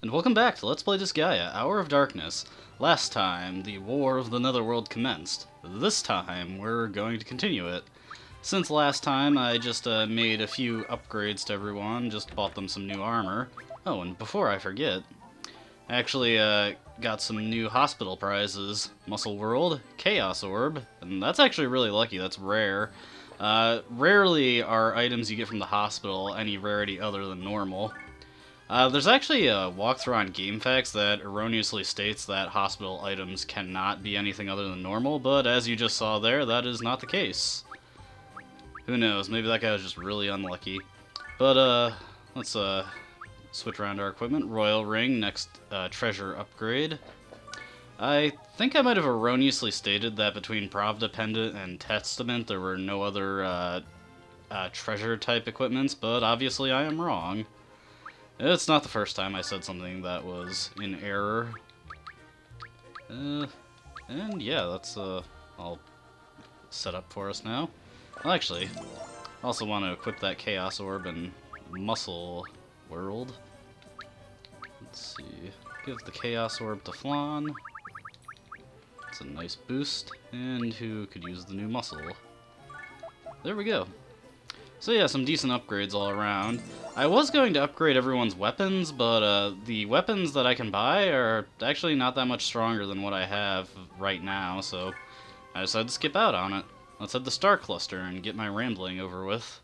And welcome back to Let's Play Disgaea, Hour of Darkness. Last time, the War of the Netherworld commenced. This time, we're going to continue it. Since last time, I just made a few upgrades to everyone, just bought them some new armor. Oh, and before I forget, I actually got some new hospital prizes. Muscle World, Chaos Orb, and that's actually really lucky, that's rare. Rarely are items you get from the hospital any rarity other than normal. There's actually a walkthrough on GameFAQs that erroneously states that hospital items cannot be anything other than normal, but as you just saw there, that is not the case. Who knows, maybe that guy was just really unlucky. But, let's, switch around our equipment. Royal Ring, next, treasure upgrade. I think I might have erroneously stated that between Pravda Pendant and Testament there were no other, treasure-type equipments, but obviously I am wrong. It's not the first time I said something that was in error. And yeah, that's all set up for us now. Well, actually, I also want to equip that Chaos Orb in Muscle World. Let's see. Give the Chaos Orb to Flan. It's a nice boost. And who could use the new muscle? There we go. So yeah, some decent upgrades all around. I was going to upgrade everyone's weapons, but the weapons that I can buy are actually not that much stronger than what I have right now, so I decided to skip out on it. Let's head to Star Cluster and get my rambling over with.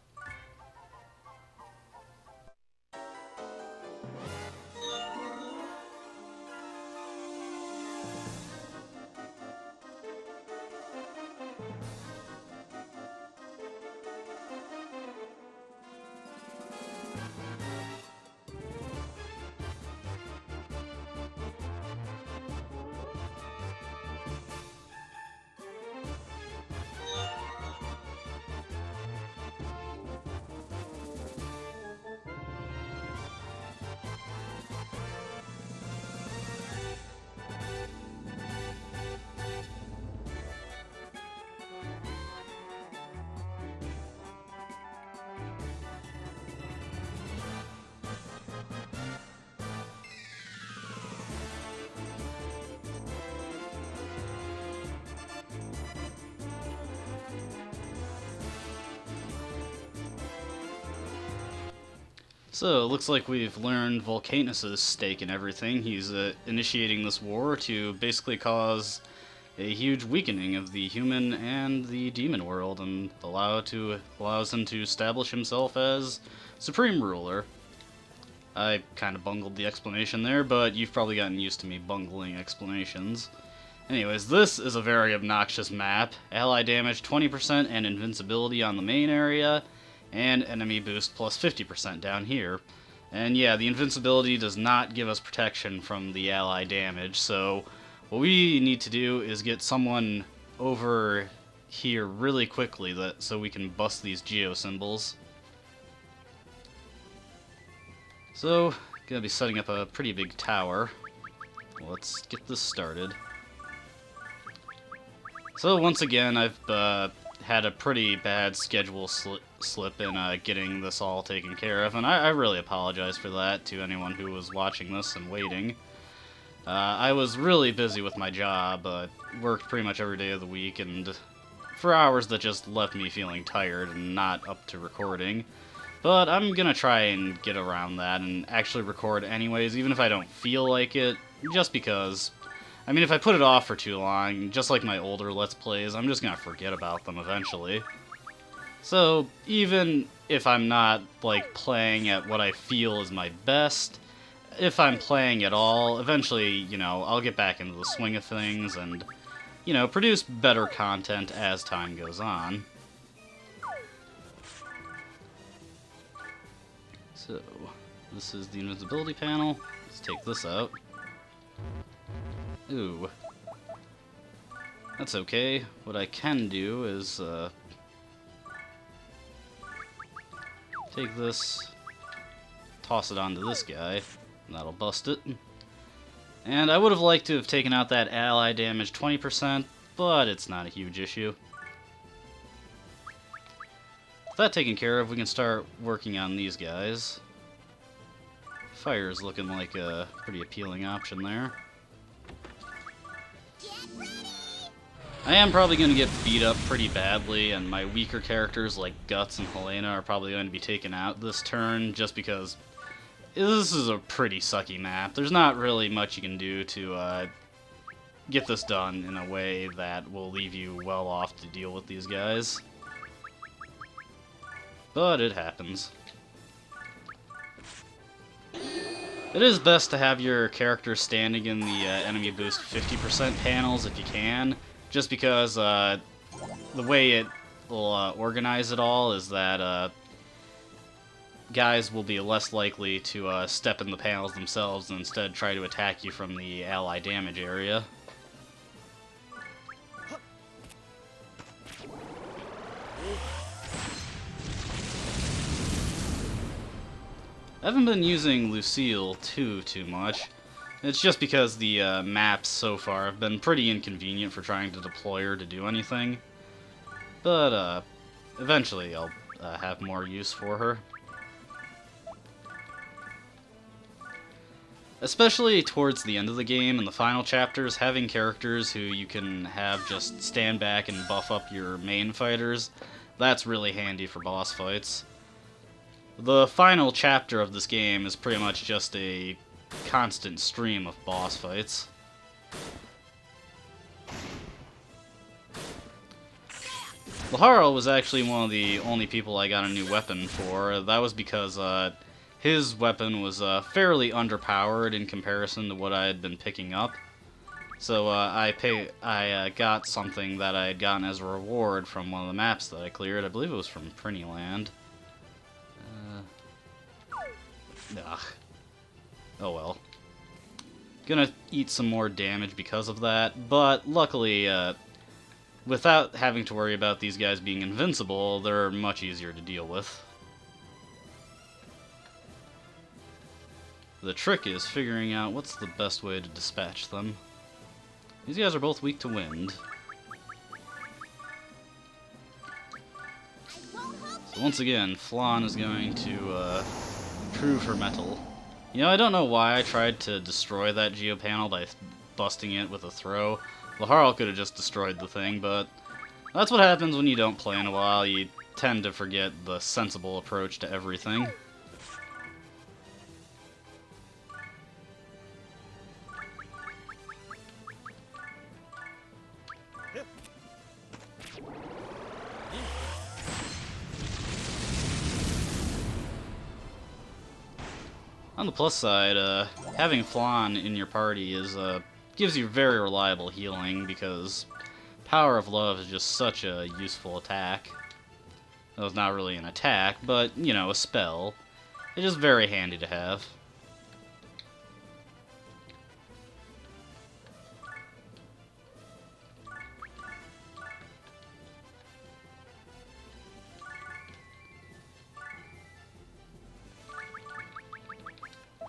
So, it looks like we've learned Volcanus' stake in everything. He's initiating this war to basically cause a huge weakening of the human and the demon world, and allows him to establish himself as supreme ruler. I kind of bungled the explanation there, but you've probably gotten used to me bungling explanations. Anyways, this is a very obnoxious map. Ally damage 20% and invincibility on the main area, and enemy boost plus 50% down here. And yeah, the invincibility does not give us protection from the ally damage, so what we need to do is get someone over here really quickly so we can bust these geo symbols. So, gonna be setting up a pretty big tower. Let's get this started. So once again, I've had a pretty bad schedule slip in getting this all taken care of, and I really apologize for that to anyone who was watching this and waiting. I was really busy with my job, worked pretty much every day of the week, and for hours that just left me feeling tired and not up to recording. But I'm gonna try and get around that and actually record anyways, even if I don't feel like it, just because. I mean, if I put it off for too long, just like my older Let's Plays, I'm just gonna forget about them eventually. So, even if I'm not, like, playing at what I feel is my best, if I'm playing at all, eventually, you know, I'll get back into the swing of things and, you know, produce better content as time goes on. So, this is the invincibility panel. Let's take this out. Ooh. That's okay. What I can do is, take this, toss it onto this guy, and that'll bust it. And I would have liked to have taken out that ally damage 20%, but it's not a huge issue. With that taken care of, we can start working on these guys. fire is looking like a pretty appealing option there. I am probably going to get beat up pretty badly, and my weaker characters like Guts and Helena are probably going to be taken out this turn, just because this is a pretty sucky map. There's not really much you can do to get this done in a way that will leave you well off to deal with these guys. But it happens. It is best to have your character standing in the enemy boost 50% panels if you can, just because the way it will organize it all is that guys will be less likely to step in the panels themselves and instead try to attack you from the ally damage area. I haven't been using Lucille too much. It's just because the maps so far have been pretty inconvenient for trying to deploy her to do anything. But eventually I'll have more use for her. Especially towards the end of the game, in the final chapters, having characters who you can have just stand back and buff up your main fighters, that's really handy for boss fights. The final chapter of this game is pretty much just a constant stream of boss fights. Laharl was actually one of the only people I got a new weapon for. That was because his weapon was fairly underpowered in comparison to what I had been picking up. So I got something that I had gotten as a reward from one of the maps that I cleared. I believe it was from Prinnyland. Ugh. Oh well. Gonna eat some more damage because of that, but luckily, without having to worry about these guys being invincible, they're much easier to deal with. The trick is figuring out what's the best way to dispatch them. These guys are both weak to wind. So once again, Flan is going to prove her mettle. You know, I don't know why I tried to destroy that geopanel by busting it with a throw. Laharl could have just destroyed the thing, but that's what happens when you don't play in a while. You tend to forget the sensible approach to everything. On the plus side, having Flan in your party gives you very reliable healing, because Power of Love is just such a useful attack. Well, it's not really an attack, but, you know, a spell. It's just very handy to have.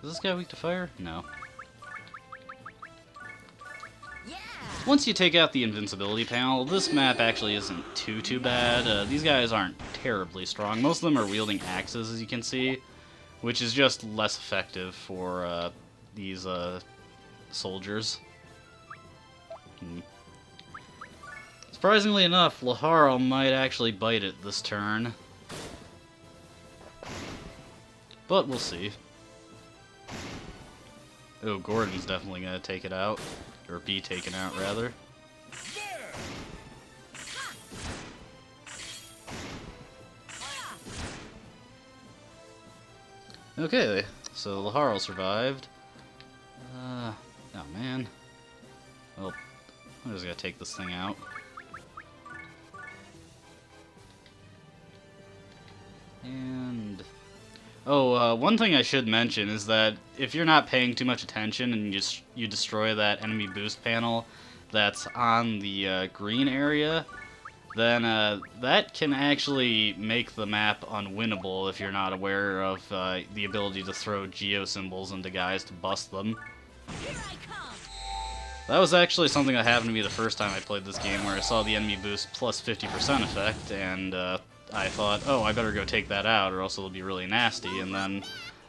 Is this guy weak to fire? No. Yeah. Once you take out the invincibility panel, this map actually isn't too bad. These guys aren't terribly strong. Most of them are wielding axes, as you can see, which is just less effective for these soldiers. Surprisingly enough, Laharl might actually bite it this turn. But we'll see. Oh, Gordon's definitely gonna take it out. Or be taken out, rather. Okay, so Laharl survived. Oh man. Well, I'm just gonna take this thing out. And... oh, one thing I should mention is that if you're not paying too much attention and you destroy that enemy boost panel that's on the green area, then that can actually make the map unwinnable if you're not aware of the ability to throw geo symbols into guys to bust them. That was actually something that happened to me the first time I played this game, where I saw the enemy boost plus 50% effect, and I thought, oh, I better go take that out or else it'll be really nasty, and then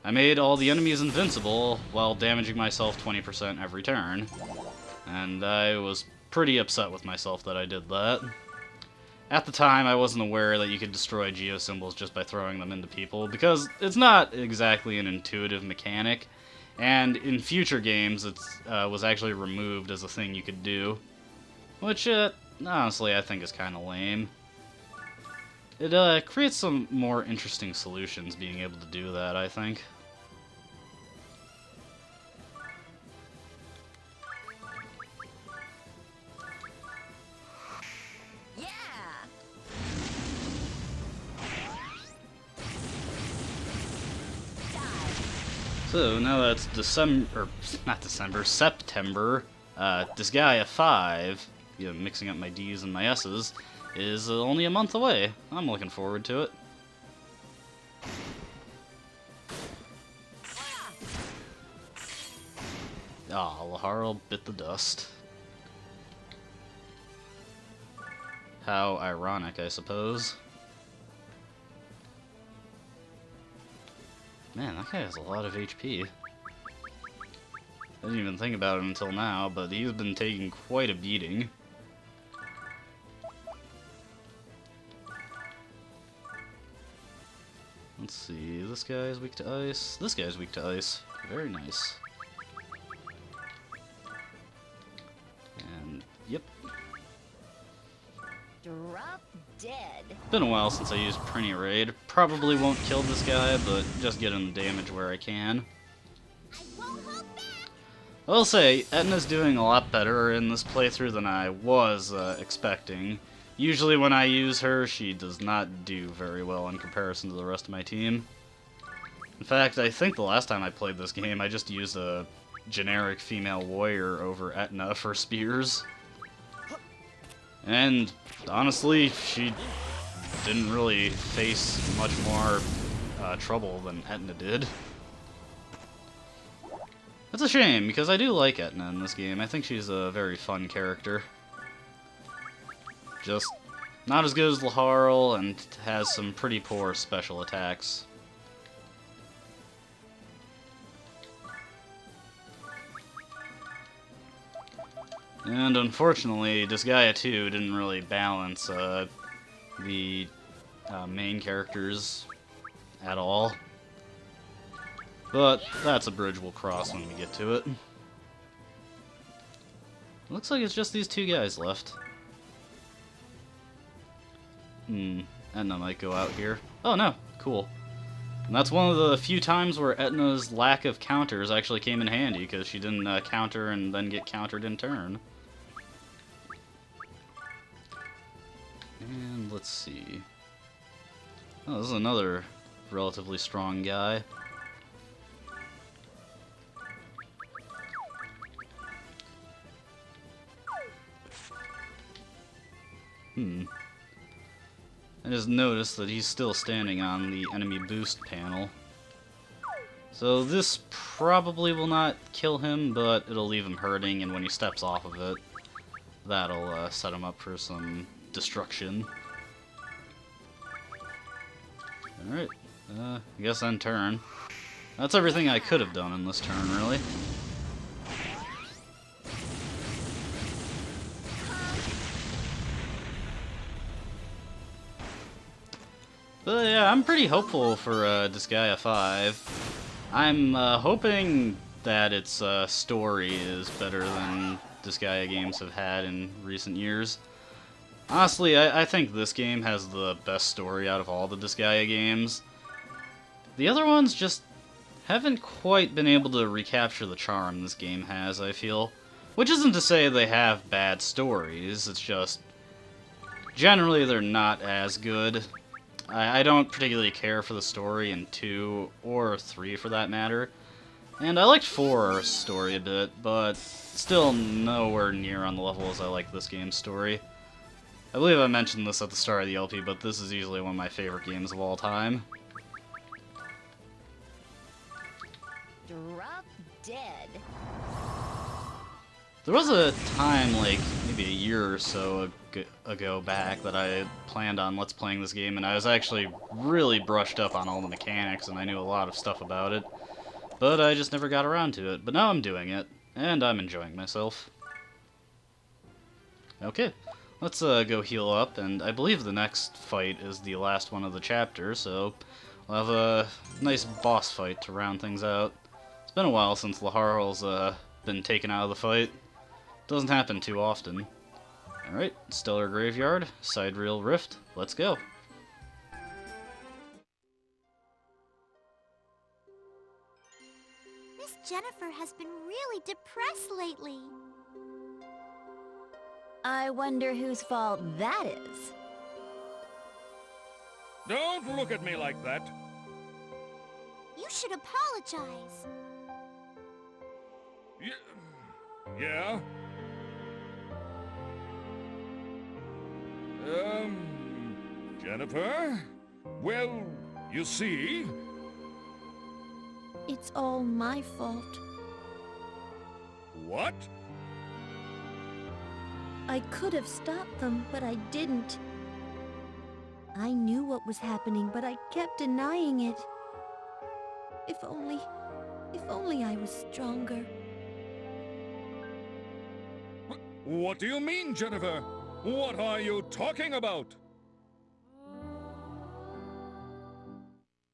I made all the enemies invincible while damaging myself 20% every turn. And I was pretty upset with myself that I did that. At the time, I wasn't aware that you could destroy geosymbols just by throwing them into people, because it's not exactly an intuitive mechanic, and in future games it was actually removed as a thing you could do. Which, honestly, I think is kind of lame. It creates some more interesting solutions being able to do that, I think. So now that's September, Disgaea 5, you know, mixing up my D's and my S's, is only a month away. I'm looking forward to it. Ah, Laharl bit the dust. How ironic, I suppose. Man, that guy has a lot of HP. I didn't even think about it until now, but he's been taking quite a beating. Let's see, this guy's weak to ice. This guy's weak to ice. Very nice. And, yep. Drop dead. Been a while since I used Prinny Raid. Probably won't kill this guy, but just get him the damage where I can. I won't hold back. I will say, Etna's doing a lot better in this playthrough than I was expecting. Usually when I use her, she does not do very well in comparison to the rest of my team. In fact, I think the last time I played this game, I just used a generic female warrior over Etna for spears. And honestly, she didn't really face much more trouble than Etna did. That's a shame, because I do like Etna in this game. I think she's a very fun character. Just not as good as Laharl, and has some pretty poor special attacks. And unfortunately, Disgaea 2 didn't really balance the main characters at all. But that's a bridge we'll cross when we get to it. Looks like it's just these two guys left. Etna might go out here. Oh no, cool. And that's one of the few times where Etna's lack of counters actually came in handy, because she didn't counter and then get countered in turn. And let's see. Oh, this is another relatively strong guy. I just noticed that he's still standing on the enemy boost panel. So this probably will not kill him, but it'll leave him hurting, and when he steps off of it, that'll set him up for some destruction. Alright, I guess end turn. That's everything I could have done in this turn, really. But yeah, I'm pretty hopeful for Disgaea 5. I'm hoping that its story is better than Disgaea games have had in recent years. Honestly, I think this game has the best story out of all the Disgaea games. The other ones just haven't quite been able to recapture the charm this game has, I feel. Which isn't to say they have bad stories, it's just generally they're not as good. I don't particularly care for the story in 2 or 3 for that matter. And I liked 4's story a bit, but still nowhere near on the level as I like this game's story. I believe I mentioned this at the start of the LP, but this is easily one of my favorite games of all time. Drop dead. There was a time, like, maybe maybe a year or so ago back that I planned on Let's Playing this game, and I was actually really brushed up on all the mechanics, and I knew a lot of stuff about it. But I just never got around to it. But now I'm doing it, and I'm enjoying myself. Okay, let's go heal up, and I believe the next fight is the last one of the chapter, so we'll have a nice boss fight to round things out. It's been a while since Laharl's been taken out of the fight. Doesn't happen too often. Alright, Stellar Graveyard, Sidereal Rift, let's go. Miss Jennifer has been really depressed lately. I wonder whose fault that is. Don't look at me like that. You should apologize. Yeah? Jennifer? Well, you see... It's all my fault. What? I could have stopped them, but I didn't. I knew what was happening, but I kept denying it. If only I was stronger. What do you mean, Jennifer? What are you talking about?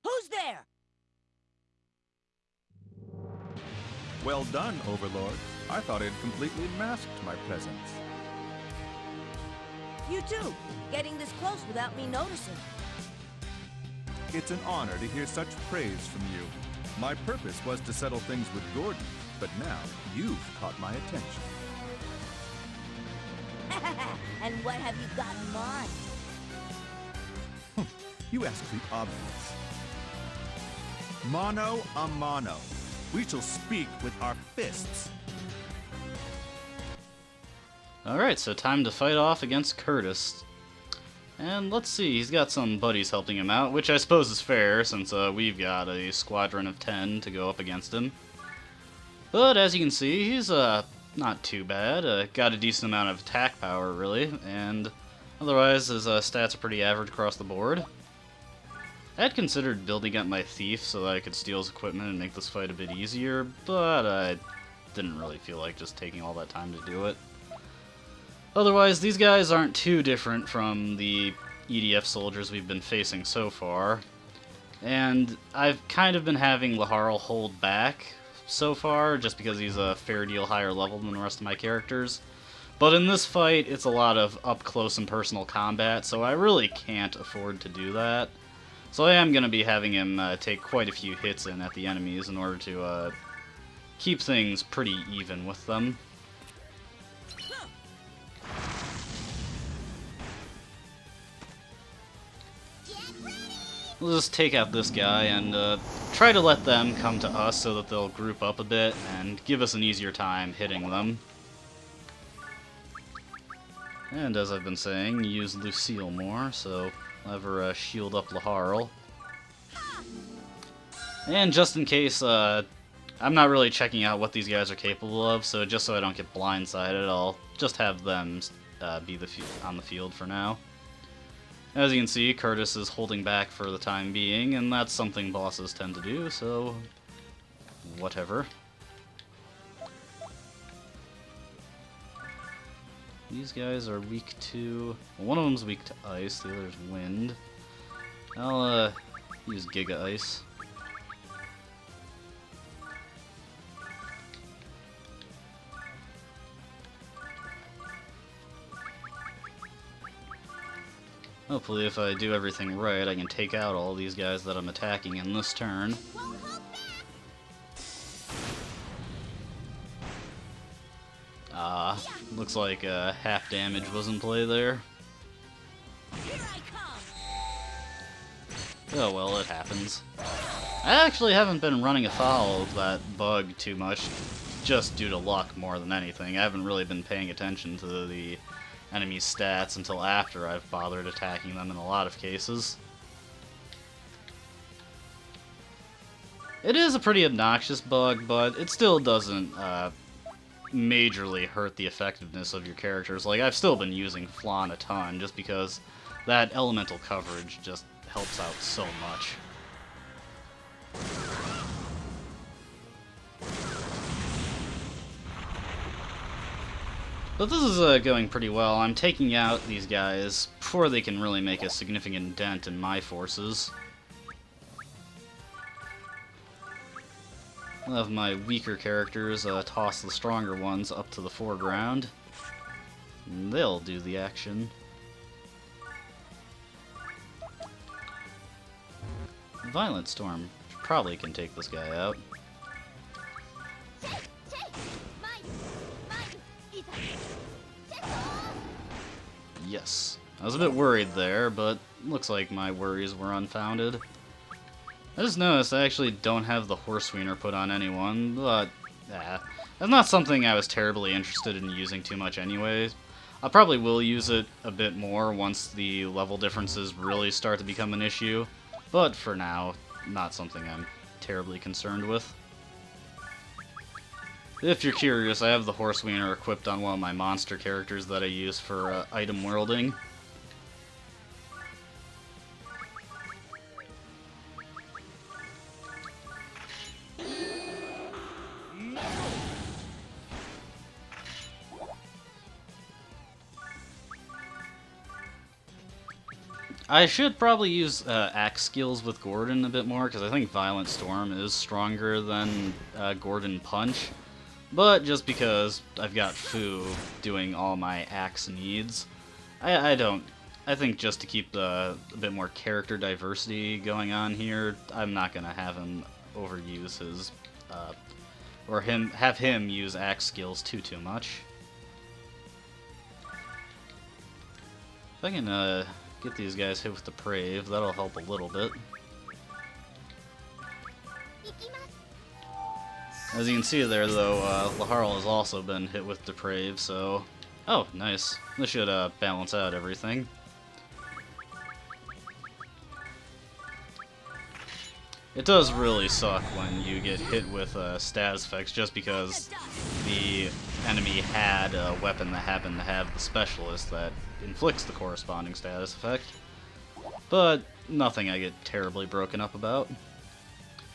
Who's there? Well done, Overlord. I thought it completely masked my presence. You too, getting this close without me noticing. It's an honor to hear such praise from you. My purpose was to settle things with Gordon, but now you've caught my attention. And what have you got in mind? You ask the obvious. Mano a mano. We shall speak with our fists. Alright, so time to fight off against Curtis. And let's see, he's got some buddies helping him out, which I suppose is fair, since we've got a squadron of 10 to go up against him. But as you can see, he's not too bad. Got a decent amount of attack power, really, and otherwise his stats are pretty average across the board. I had considered building up my thief so that I could steal his equipment and make this fight a bit easier, but I didn't really feel like just taking all that time to do it. Otherwise, these guys aren't too different from the EDF soldiers we've been facing so far, and I've kind of been having Laharl hold back so far, just because he's a fair deal higher level than the rest of my characters. But in this fight, it's a lot of up-close and personal combat, so I really can't afford to do that. So I am going to be having him take quite a few hits in at the enemies in order to keep things pretty even with them. We'll just take out this guy and try to let them come to us so that they'll group up a bit and give us an easier time hitting them. And as I've been saying, use Lucille more, so I'll have her shield up Laharl. And just in case, I'm not really checking out what these guys are capable of, so just so I don't get blindsided, I'll just have them be on the field for now. As you can see, Curtis is holding back for the time being, and that's something bosses tend to do, so whatever. These guys are weak to... well, one of them's weak to ice, the other's wind. I'll use Giga Ice. Hopefully if I do everything right, I can take out all these guys that I'm attacking in this turn. Looks like half damage was in play there. Oh well, it happens. I actually haven't been running afoul of that bug too much, just due to luck more than anything. I haven't really been paying attention to the enemy's stats until after I've bothered attacking them in a lot of cases. It is a pretty obnoxious bug, but it still doesn't majorly hurt the effectiveness of your characters. Like, I've still been using Flan a ton, just because that elemental coverage just helps out so much. But this is going pretty well. I'm taking out these guys before they can really make a significant dent in my forces. I'll have my weaker characters toss the stronger ones up to the foreground. And they'll do the action. Violent Storm probably can take this guy out. Yes. I was a bit worried there, but looks like my worries were unfounded. I just noticed I actually don't have the Horse Wiener put on anyone, but that's not something I was terribly interested in using too much anyways. I probably will use it a bit more once the level differences really start to become an issue, but for now, not something I'm terribly concerned with. If you're curious, I have the Horse Wiener equipped on one of my monster characters that I use for item worlding. I should probably use axe skills with Gordon a bit more, because I think Violent Storm is stronger than Gordon Punch. But just because I've got Fu doing all my axe needs, I think just to keep a bit more character diversity going on here, I'm not going to have him overuse his, or have him use axe skills too much. If I can get these guys hit with Deprave, that'll help a little bit. As you can see there, though, Laharl has also been hit with Deprave, so... Oh, nice. This should balance out everything. It does really suck when you get hit with status effects, just because the enemy had a weapon that happened to have the specialist that inflicts the corresponding status effect. But nothing I get terribly broken up about.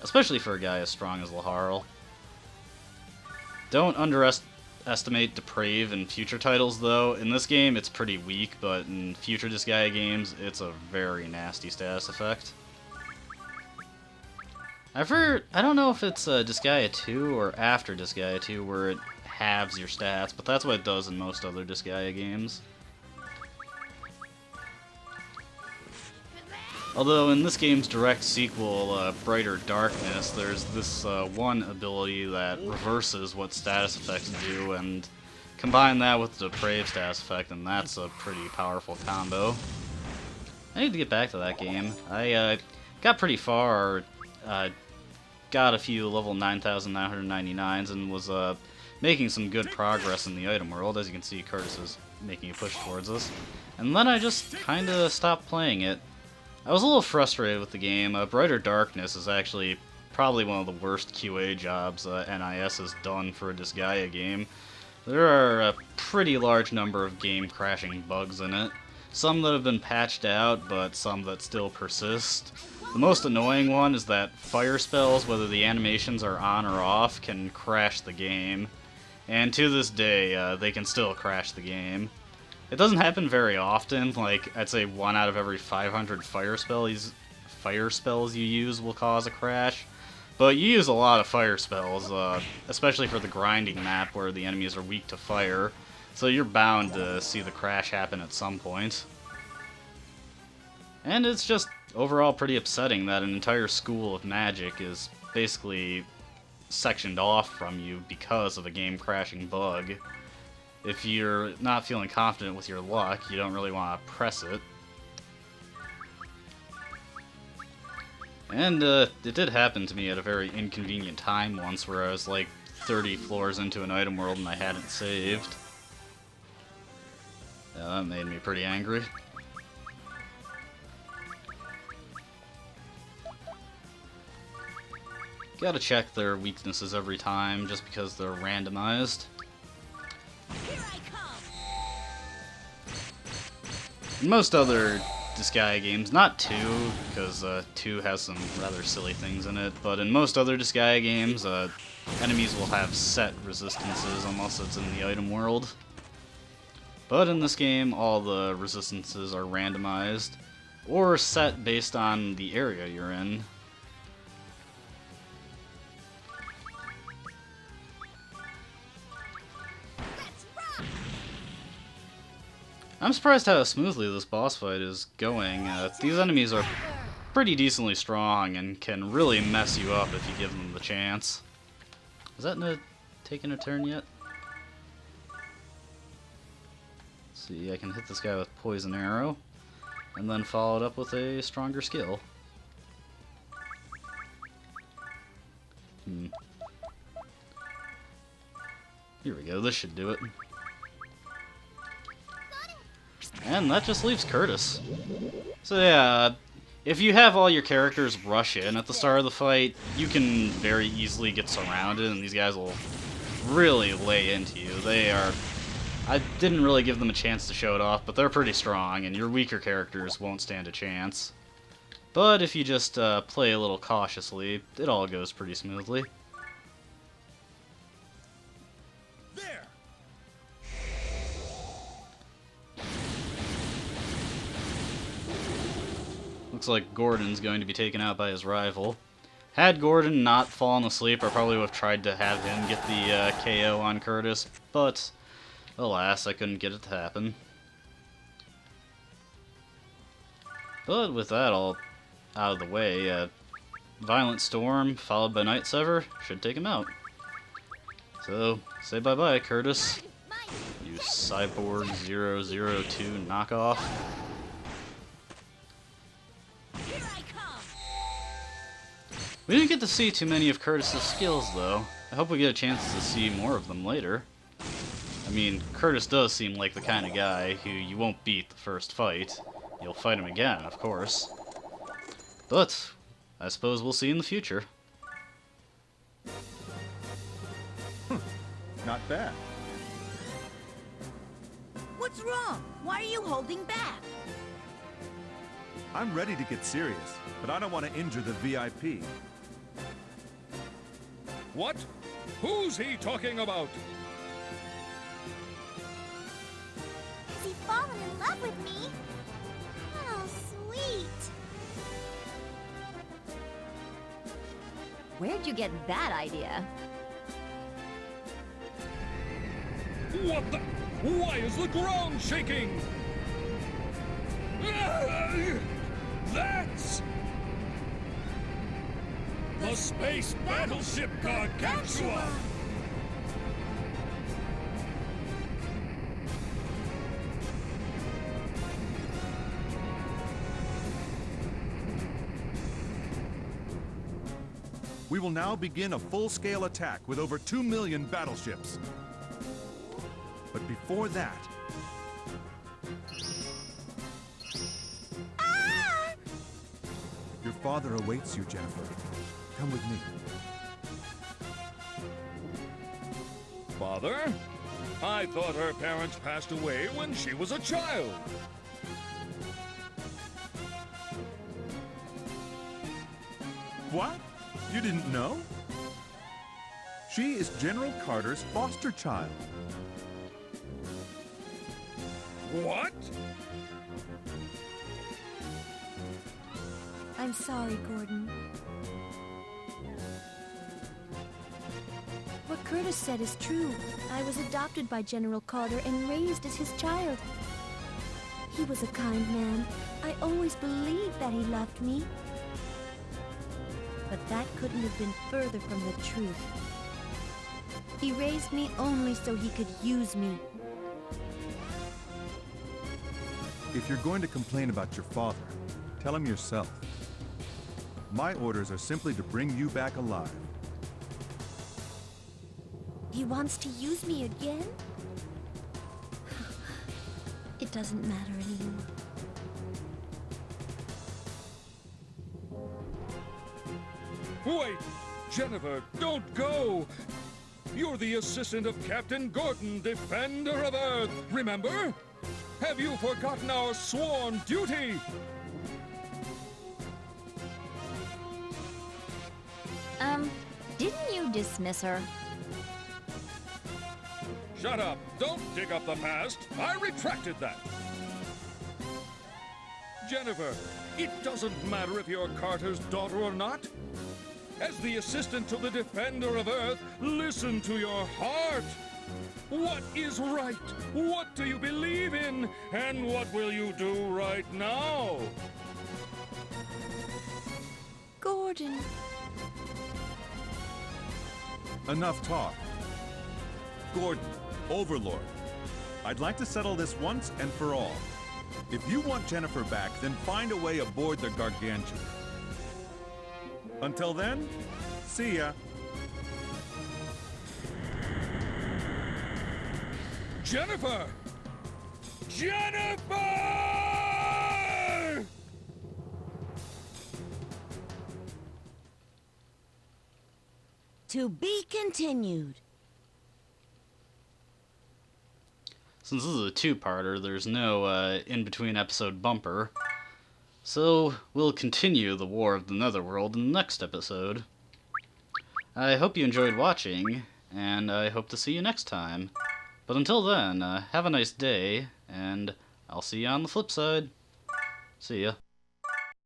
Especially for a guy as strong as Laharl. Don't underestimate Deprave in future titles, though. In this game, it's pretty weak, but in future Disgaea games, it's a very nasty status effect. I've heard, I don't know if it's Disgaea 2 or after Disgaea 2 where it halves your stats, but that's what it does in most other Disgaea games. Although in this game's direct sequel, Brighter Darkness, there's this one ability that reverses what status effects do, and combine that with the Deprave status effect, and that's a pretty powerful combo. I need to get back to that game. I got pretty far, got a few level 9,999s, and was making some good progress in the item world. As you can see, Curtis is making a push towards us. And then I just kinda stopped playing it. I was a little frustrated with the game. Brighter Darkness is actually probably one of the worst QA jobs NIS has done for a Disgaea game. There are a pretty large number of game-crashing bugs in it. Some that have been patched out, but some that still persist. The most annoying one is that fire spells, whether the animations are on or off, can crash the game. And to this day, they can still crash the game. It doesn't happen very often, like, I'd say 1 out of every 500 fire spells you use will cause a crash. But you use a lot of fire spells, especially for the grinding map where the enemies are weak to fire, so you're bound to see the crash happen at some point. And it's just overall pretty upsetting that an entire school of magic is basically sectioned off from you because of a game-crashing bug. If you're not feeling confident with your luck, you don't really want to press it. And it did happen to me at a very inconvenient time once, where I was like 30 floors into an item world and I hadn't saved. Yeah, that made me pretty angry. Gotta check their weaknesses every time, just because they're randomized. Here I come! In most other Disgaea games, not 2, because 2 has some rather silly things in it, but in most other Disgaea games, enemies will have set resistances unless it's in the item world. But in this game, all the resistances are randomized, or set based on the area you're in. Let's rock! I'm surprised how smoothly this boss fight is going. These enemies are pretty decently strong and can really mess you up if you give them the chance. Is that taking a turn yet? Let's see, I can hit this guy with Poison Arrow, and then follow it up with a stronger skill. Here we go, this should do it. And that just leaves Curtis. So yeah, if you have all your characters rush in at the start of the fight, you can very easily get surrounded, and these guys will really lay into you. I didn't really give them a chance to show it off, but they're pretty strong, and your weaker characters won't stand a chance. But if you just play a little cautiously, it all goes pretty smoothly. There! Looks like Gordon's going to be taken out by his rival. Had Gordon not fallen asleep, I probably would have tried to have him get the KO on Curtis, but alas, I couldn't get it to happen. But with that all out of the way, Violent Storm followed by Night Sever should take him out. So, say bye-bye, Curtis. You Cyborg 002 knockoff. Here I come! We didn't get to see too many of Curtis's skills, though. I hope we get a chance to see more of them later. I mean, Curtis does seem like the kind of guy who you won't beat the first fight. You'll fight him again, of course. But I suppose we'll see in the future. Not bad. What's wrong? Why are you holding back? I'm ready to get serious, but I don't want to injure the VIP. What? Who's he talking about? Has he fallen in love with me? Oh, sweet. Where'd you get that idea? What the? Why is the ground shaking? That's the space battleship Gargantua! We will now begin a full-scale attack with over 2 million battleships. But before that... Ah! Your father awaits you, Jennifer. Come with me. Father? I thought her parents passed away when she was a child. What? You didn't know? She is General Carter's foster child. What? I'm sorry, Gordon. What Curtis said is true. I was adopted by General Carter and raised as his child. He was a kind man. I always believed that he loved me. But that couldn't have been further from the truth. He raised me only so he could use me. If you're going to complain about your father, tell him yourself. My orders are simply to bring you back alive. He wants to use me again? It doesn't matter anymore. Wait! Jennifer, don't go! You're the assistant of Captain Gordon, Defender of Earth, remember? Have you forgotten our sworn duty? Didn't you dismiss her? Shut up. Don't dig up the past. I retracted that. Jennifer, it doesn't matter if you're Carter's daughter or not. As the assistant to the Defender of Earth, listen to your heart. What is right? What do you believe in? And what will you do right now? Gordon. Enough talk. Gordon, Overlord, I'd like to settle this once and for all. If you want Jennifer back, then find a way aboard the Gargantua. Until then, see ya. Jennifer! Jennifer! To be continued. Since this is a two-parter, there's no in-between episode bumper. So, we'll continue the War of the Netherworld in the next episode. I hope you enjoyed watching, and I hope to see you next time. But until then, have a nice day, and I'll see you on the flip side. See ya.